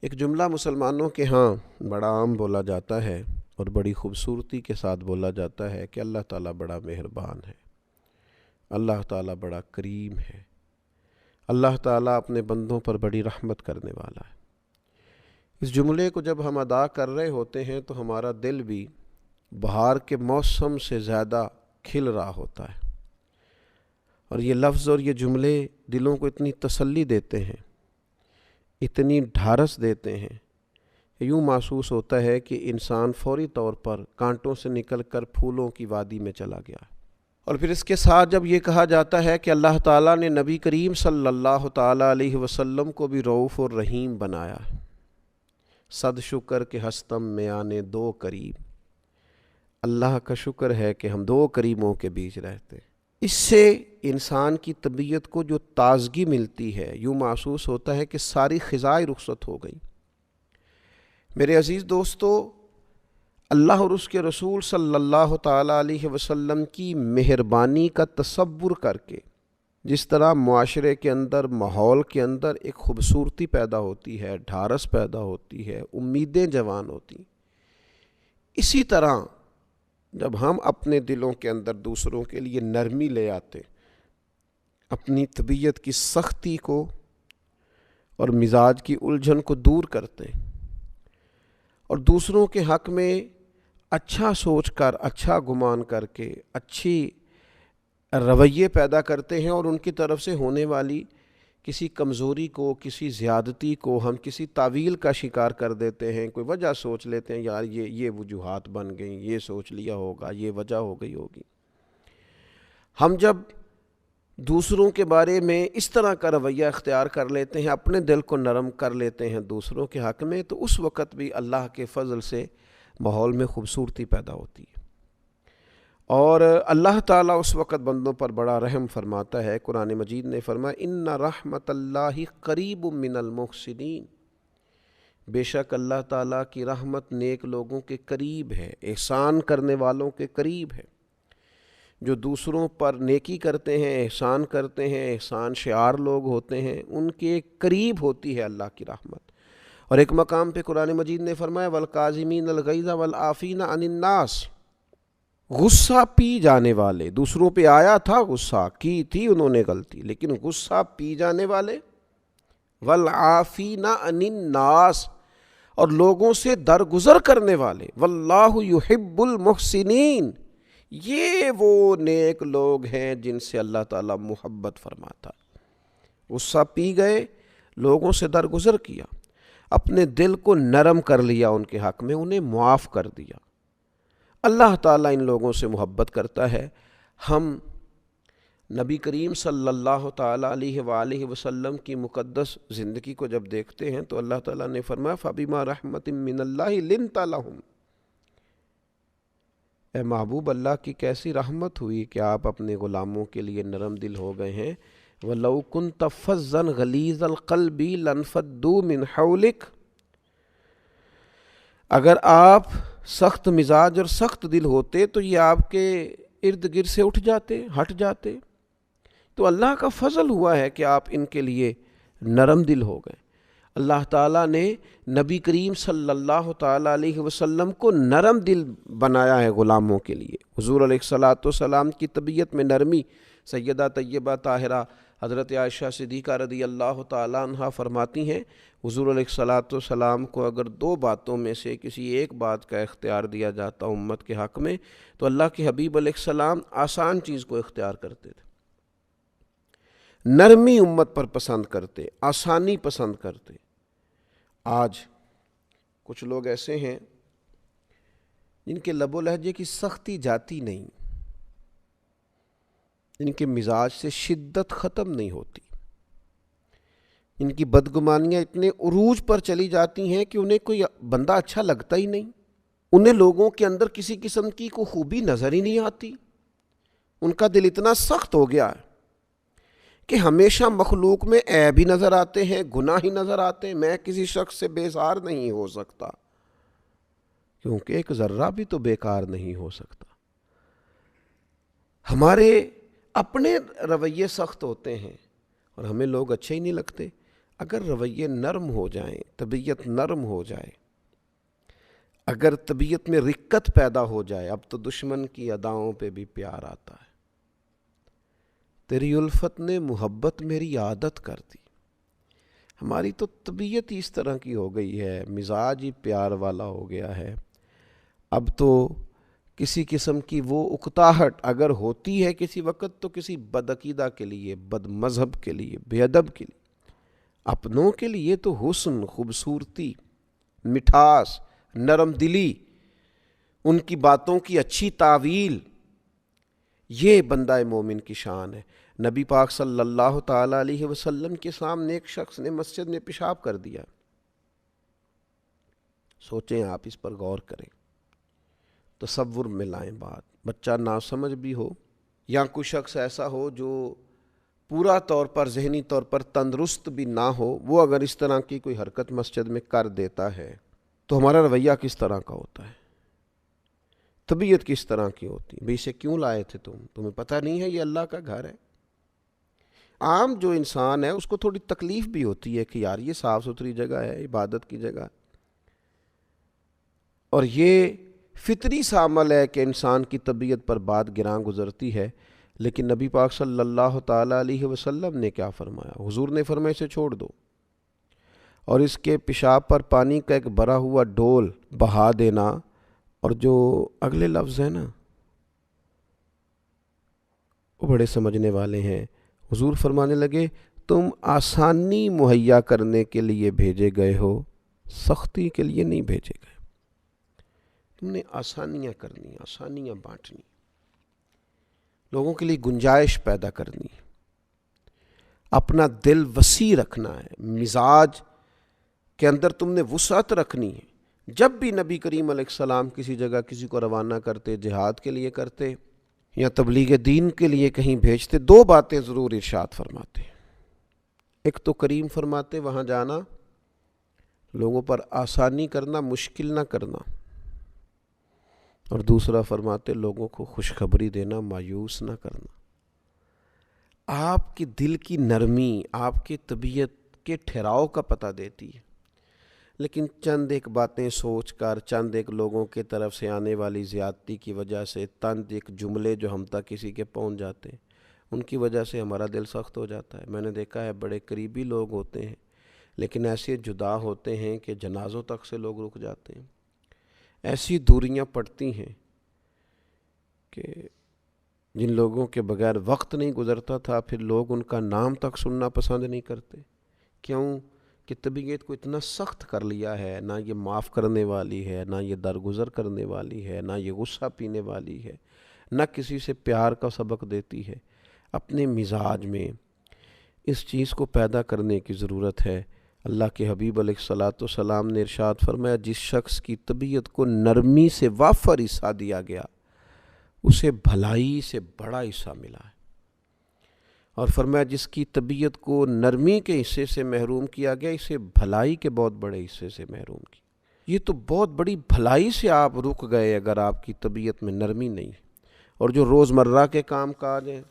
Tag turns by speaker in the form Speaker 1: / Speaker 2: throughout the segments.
Speaker 1: ایک جملہ مسلمانوں کے ہاں بڑا عام بولا جاتا ہے اور بڑی خوبصورتی کے ساتھ بولا جاتا ہے کہ اللہ تعالیٰ بڑا مہربان ہے، اللہ تعالیٰ بڑا کریم ہے، اللہ تعالیٰ اپنے بندوں پر بڑی رحمت کرنے والا ہے۔ اس جملے کو جب ہم ادا کر رہے ہوتے ہیں تو ہمارا دل بھی بہار کے موسم سے زیادہ کھل رہا ہوتا ہے، اور یہ لفظ اور یہ جملے دلوں کو اتنی تسلی دیتے ہیں، اتنی ڈھارس دیتے ہیں، یوں محسوس ہوتا ہے کہ انسان فوری طور پر کانٹوں سے نکل کر پھولوں کی وادی میں چلا گیا۔ اور پھر اس کے ساتھ جب یہ کہا جاتا ہے کہ اللہ تعالیٰ نے نبی کریم صلی اللہ تعالیٰ علیہ وسلم کو بھی رؤوف اور رحیم بنایا، صد شکر کہ ہستم میں آنے دو قریب، اللہ کا شکر ہے کہ ہم دو کریموں کے بیچ رہتے۔ اس سے انسان کی طبیعت کو جو تازگی ملتی ہے، یوں محسوس ہوتا ہے کہ ساری خزائیں رخصت ہو گئی۔ میرے عزیز دوستو، اللہ اور اس کے رسول صلی اللہ تعالیٰ علیہ وسلم کی مہربانی کا تصور کر کے جس طرح معاشرے کے اندر، ماحول کے اندر ایک خوبصورتی پیدا ہوتی ہے، ڈھارس پیدا ہوتی ہے، امیدیں جوان ہوتی، اسی طرح جب ہم اپنے دلوں کے اندر دوسروں کے لیے نرمی لے آتے، اپنی طبیعت کی سختی کو اور مزاج کی الجھن کو دور کرتے اور دوسروں کے حق میں اچھا سوچ کر، اچھا گمان کر کے اچھی رویے پیدا کرتے ہیں، اور ان کی طرف سے ہونے والی کسی کمزوری کو، کسی زیادتی کو ہم کسی تعویل کا شکار کر دیتے ہیں، کوئی وجہ سوچ لیتے ہیں، یار یہ وجوہات بن گئیں، یہ سوچ لیا ہوگا، یہ وجہ ہو گئی ہوگی۔ ہم جب دوسروں کے بارے میں اس طرح کا رویہ اختیار کر لیتے ہیں، اپنے دل کو نرم کر لیتے ہیں دوسروں کے حق میں، تو اس وقت بھی اللہ کے فضل سے ماحول میں خوبصورتی پیدا ہوتی ہے، اور اللہ تعالیٰ اس وقت بندوں پر بڑا رحم فرماتا ہے۔ قرآن مجید نے فرمایا ان رحمت اللہ قریب من المحسنین، بے شک اللہ تعالیٰ کی رحمت نیک لوگوں کے قریب ہے، احسان کرنے والوں کے قریب ہے۔ جو دوسروں پر نیکی کرتے ہیں، احسان کرتے ہیں، احسان شعار لوگ ہوتے ہیں، ان کے قریب ہوتی ہے اللہ کی رحمت۔ اور ایک مقام پہ قرآن مجید نے فرمایا والکاظمین الغیظ والعافین عن الناس، غصہ پی جانے والے، دوسروں پہ آیا تھا غصہ، کی تھی انہوں نے غلطی، لیکن غصہ پی جانے والے، والعافین عن الناس، اور لوگوں سے درگزر کرنے والے، واللہ یحب المحسنین، یہ وہ نیک لوگ ہیں جن سے اللہ تعالیٰ محبت فرماتا۔ غصہ پی گئے، لوگوں سے درگزر کیا، اپنے دل کو نرم کر لیا ان کے حق میں، انہیں معاف کر دیا۔ اللہ تعالیٰ ان لوگوں سے محبت کرتا ہے۔ ہم نبی کریم صلی اللہ تعالیٰ علیہ وآلہ وسلم کی مقدس زندگی کو جب دیکھتے ہیں تو اللہ تعالیٰ نے فرمایا فَبِمَا رَحْمَةٍ مِّنَ اللَّهِ لِنْتَ لَهُمْ، اے محبوب، اللہ کی کیسی رحمت ہوئی کہ آپ اپنے غلاموں کے لیے نرم دل ہو گئے ہیں۔ وَلَوْ كُنْتَ فَظًّا غَلِيظَ الْقَلْبِ لَانفَضُّوا مِنْ حَوْلِكَ، اگر آپ سخت مزاج اور سخت دل ہوتے تو یہ آپ کے ارد گرد سے اٹھ جاتے، ہٹ جاتے۔ تو اللہ کا فضل ہوا ہے کہ آپ ان کے لیے نرم دل ہو گئے۔ اللہ تعالیٰ نے نبی کریم صلی اللہ تعالیٰ علیہ وسلم کو نرم دل بنایا ہے غلاموں کے لیے۔ حضور علیہ الصلاۃ والسلام کی طبیعت میں نرمی، سیدہ طیبہ طاہرہ حضرت عائشہ صدیقہ رضی اللہ تعالیٰ عنہا فرماتی ہیں، حضور علیہ الصلاۃ والسلام کو اگر دو باتوں میں سے کسی ایک بات کا اختیار دیا جاتا امت کے حق میں تو اللہ کے حبیب علیہ السلام آسان چیز کو اختیار کرتے تھے، نرمی امت پر پسند کرتے، آسانی پسند کرتے۔ آج کچھ لوگ ایسے ہیں جن کے لب و لہجے کی سختی جاتی نہیں، جن کے مزاج سے شدت ختم نہیں ہوتی، ان کی بدگمانیاں اتنے عروج پر چلی جاتی ہیں کہ انہیں کوئی بندہ اچھا لگتا ہی نہیں، انہیں لوگوں کے اندر کسی قسم کی کوئی خوبی نظر ہی نہیں آتی، ان کا دل اتنا سخت ہو گیا ہے کہ ہمیشہ مخلوق میں عیب ہی نظر آتے ہیں، گناہ ہی نظر آتے ہیں۔ میں کسی شخص سے بیزار نہیں ہو سکتا کیونکہ ایک ذرہ بھی تو بیکار نہیں ہو سکتا۔ ہمارے اپنے رویے سخت ہوتے ہیں اور ہمیں لوگ اچھے ہی نہیں لگتے۔ اگر رویے نرم ہو جائیں، طبیعت نرم ہو جائے، اگر طبیعت میں رقت پیدا ہو جائے، اب تو دشمن کی اداؤں پہ بھی پیار آتا ہے۔ تیری الفت نے محبت میری عادت کر دی۔ ہماری تو طبیعت ہی اس طرح کی ہو گئی ہے، مزاج ہی پیار والا ہو گیا ہے۔ اب تو کسی قسم کی وہ اکتاہٹ اگر ہوتی ہے کسی وقت تو کسی بدعقیدہ کے لیے، بد مذہب کے لیے، بے ادب کے لیے۔ اپنوں کے لیے تو حسن، خوبصورتی، مٹھاس، نرم دلی، ان کی باتوں کی اچھی تعویل، یہ بندہ مومن کی شان ہے۔ نبی پاک صلی اللہ تعالیٰ علیہ وسلم کے سامنے ایک شخص نے مسجد میں پیشاب کر دیا۔ سوچیں آپ، اس پر غور کریں، تصور میں لائیں بات۔ بچہ ناسمجھ بھی ہو یا کوئی شخص ایسا ہو جو پورا طور پر ذہنی طور پر تندرست بھی نہ ہو، وہ اگر اس طرح کی کوئی حرکت مسجد میں کر دیتا ہے تو ہمارا رویہ کس طرح کا ہوتا ہے؟ طبیعت کس طرح کی ہوتی ہے؟ بھئی اسے کیوں لائے تھے تمہیں پتہ نہیں ہے یہ اللہ کا گھر ہے؟ عام جو انسان ہے اس کو تھوڑی تکلیف بھی ہوتی ہے کہ یار یہ صاف ستھری جگہ ہے، عبادت کی جگہ، اور یہ فطری سا عمل ہے کہ انسان کی طبیعت پر بات گراں گزرتی ہے۔ لیکن نبی پاک صلی اللہ تعالیٰ علیہ وسلم نے کیا فرمایا؟ حضور نے فرمایا اسے چھوڑ دو، اور اس کے پیشاب پر پانی کا ایک بھرا ہوا ڈول بہا دینا۔ اور جو اگلے لفظ ہیں نا وہ بڑے سمجھنے والے ہیں۔ حضور فرمانے لگے تم آسانی مہیا کرنے کے لیے بھیجے گئے ہو، سختی کے لیے نہیں بھیجے گئے۔ تم نے آسانیاں کرنی، آسانیاں بانٹنی، لوگوں کے لیے گنجائش پیدا کرنی، اپنا دل وسیع رکھنا ہے، مزاج کے اندر تم نے وسعت رکھنی ہے۔ جب بھی نبی کریم علیہ السلام کسی جگہ کسی کو روانہ کرتے، جہاد کے لیے کرتے یا تبلیغ دین کے لیے کہیں بھیجتے، دو باتیں ضرور ارشاد فرماتے۔ ایک تو کریم فرماتے وہاں جانا، لوگوں پر آسانی کرنا، مشکل نہ کرنا، اور دوسرا فرماتے لوگوں کو خوشخبری دینا، مایوس نہ کرنا۔ آپ کی دل کی نرمی آپ کی طبیعت کے ٹھہراؤ کا پتہ دیتی ہے۔ لیکن چند ایک باتیں سوچ کر، چند ایک لوگوں کے طرف سے آنے والی زیادتی کی وجہ سے، چند ایک جملے جو ہم تک کسی کے پہنچ جاتے ہیں، ان کی وجہ سے ہمارا دل سخت ہو جاتا ہے۔ میں نے دیکھا ہے بڑے قریبی لوگ ہوتے ہیں لیکن ایسے جدا ہوتے ہیں کہ جنازوں تک سے لوگ رک جاتے ہیں۔ ایسی دوریاں پڑتی ہیں کہ جن لوگوں کے بغیر وقت نہیں گزرتا تھا، پھر لوگ ان کا نام تک سننا پسند نہیں کرتے۔ کیوں کہ طبیعت کو اتنا سخت کر لیا ہے، نہ یہ معاف کرنے والی ہے، نہ یہ درگزر کرنے والی ہے، نہ یہ غصہ پینے والی ہے، نہ کسی سے پیار کا سبق دیتی ہے۔ اپنے مزاج میں اس چیز کو پیدا کرنے کی ضرورت ہے۔ اللہ کے حبیب علیہ الصلاۃ والسلام نے ارشاد فرمایا جس شخص کی طبیعت کو نرمی سے وافر حصہ دیا گیا اسے بھلائی سے بڑا حصہ ملا ہے، اور فرمایا جس کی طبیعت کو نرمی کے حصے سے محروم کیا گیا اسے بھلائی کے بہت بڑے حصے سے محروم کیا۔ یہ تو بہت بڑی بھلائی سے آپ رک گئے اگر آپ کی طبیعت میں نرمی نہیں ہے۔ اور جو روزمرہ کے کام کاج ہیں،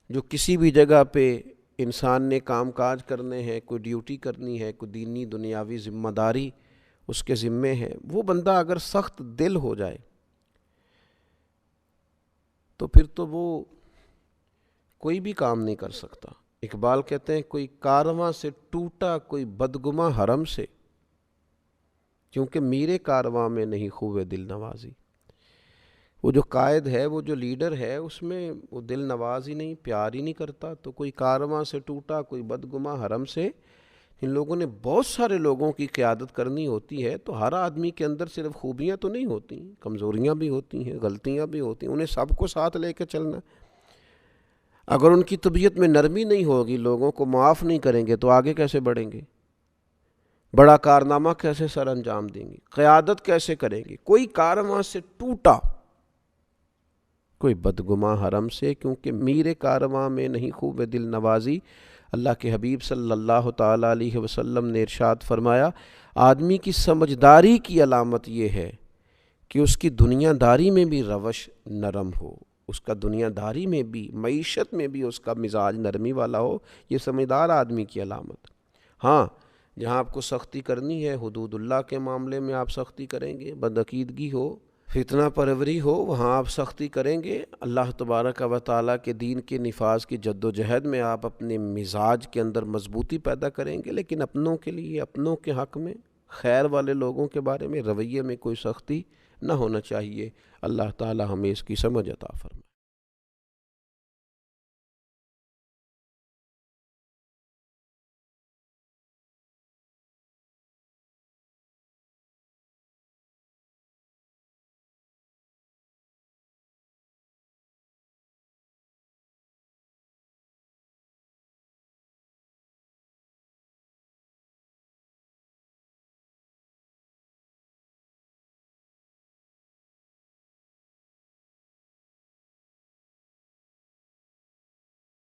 Speaker 1: جو کسی بھی جگہ پہ انسان نے کام کاج کرنے ہیں، کوئی ڈیوٹی کرنی ہے، کوئی دینی دنیاوی ذمہ داری اس کے ذمے ہے، وہ بندہ اگر سخت دل ہو جائے تو پھر تو وہ کوئی بھی کام نہیں کر سکتا۔ اقبال کہتے ہیں کوئی کارواں سے ٹوٹا کوئی بدگماں حرم سے، کیونکہ میرے کارواں میں نہیں خوب دل نوازی۔ وہ جو قائد ہے، وہ جو لیڈر ہے، اس میں وہ دل نواز ہی نہیں، پیار ہی نہیں کرتا۔ تو کوئی کارواں سے ٹوٹا کوئی بدگماں حرم سے، ان لوگوں نے بہت سارے لوگوں کی قیادت کرنی ہوتی ہے، تو ہر آدمی کے اندر صرف خوبیاں تو نہیں ہوتی، کمزوریاں بھی ہوتی ہیں، غلطیاں بھی ہوتی ہیں، انہیں سب کو ساتھ لے کے چلنا۔ اگر ان کی طبیعت میں نرمی نہیں ہوگی، لوگوں کو معاف نہیں کریں گے تو آگے کیسے بڑھیں گے؟ بڑا کارنامہ کیسے سر انجام دیں گے؟ قیادت کیسے کریں گے؟ کوئی کارواں سے ٹوٹا کوئی بدگماں حرم سے، کیونکہ میرے کارواں میں نہیں خوب دل نوازی۔ اللہ کے حبیب صلی اللہ تعالیٰ علیہ وسلم نے ارشاد فرمایا آدمی کی سمجھداری کی علامت یہ ہے کہ اس کی دنیا داری میں بھی روش نرم ہو، اس کا دنیا داری میں بھی، معیشت میں بھی اس کا مزاج نرمی والا ہو، یہ سمجھدار آدمی کی علامت۔ ہاں جہاں آپ کو سختی کرنی ہے، حدود اللہ کے معاملے میں آپ سختی کریں گے، بدعقیدگی ہو، فتنہ پروری ہو، وہاں آپ سختی کریں گے۔ اللہ تبارک و تعالیٰ کے دین کے نفاذ کی جد و جہد میں آپ اپنے مزاج کے اندر مضبوطی پیدا کریں گے، لیکن اپنوں کے لیے، اپنوں کے حق میں، خیر والے لوگوں کے بارے میں رویے میں کوئی سختی نہ ہونا چاہیے۔ اللہ تعالیٰ ہمیں اس کی سمجھ عطا فرمائے۔